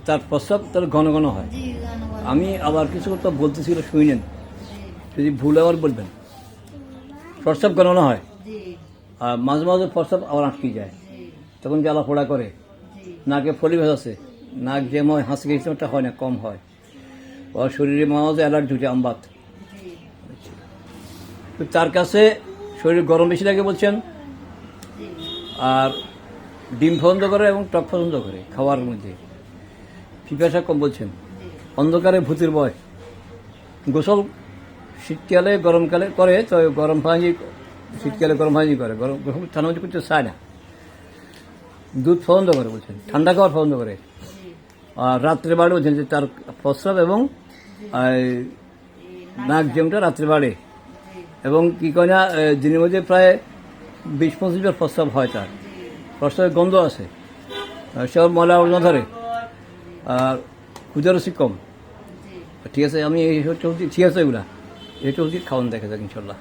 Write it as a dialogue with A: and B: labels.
A: তার প্রস্রাব তার ঘন ঘন হয়।
B: জি, গান।
A: আমি আবার কিছু কথা বলতেছিল শুনেন, যদি ভুল আবার বলবেন। প্রস্রাব ঘন ঘন হয়,
B: জি,
A: আর মাঝে মাঝে প্রস্রাব আবার আটকে যায়,
B: জি,
A: তখন জ্বালা পোড়া করে।
B: জি,
A: নাকে ফলি আছে, নাক যেমন হাসি খেয়েছিটা হয় না, কম হয়। ওর শরীরে মাঝে অ্যালার্জি হচ্ছে আমবাত।
B: জি,
A: তো তার কাছে শরীর গরম বেশি লাগে বলছেন,
B: জি,
A: আর ডিম পছন্দ করে এবং টক পছন্দ করে খাওয়ার মধ্যে। পিপাসা কম বলছেন, অন্ধকারে ভূতের ভয়। গোসল শীতকালে গরমকালে করে, তো গরম পানি শীতকালে গরম পানি করে, গরম গরম ঠান্ডা পানি করতে চায় না। দুধ পছন্দ করে বলছেন, ঠান্ডা খাওয়ার পছন্দ করে।
B: জি,
A: আর রাত্রে বাড়ে বলছেন যে তার প্রস্রাব এবং নাক জেমটা রাত্রে বাড়ে,
B: জি,
A: এবং কি কয় না দিনের মধ্যে প্রায় 20-25 বার প্রস্রাব হয় তার। প্রস্রাবের গন্ধ আছে, সব ময়লা আবর্জনা ধরে, আর ক্ষুদারসি কম।
B: জি।
A: ঠিক আছে, আমি এই চলছি, ঠিক আছে, এগুলা এই চলছি, খাওয়ান দেখা যাক ইনশাল্লাহ।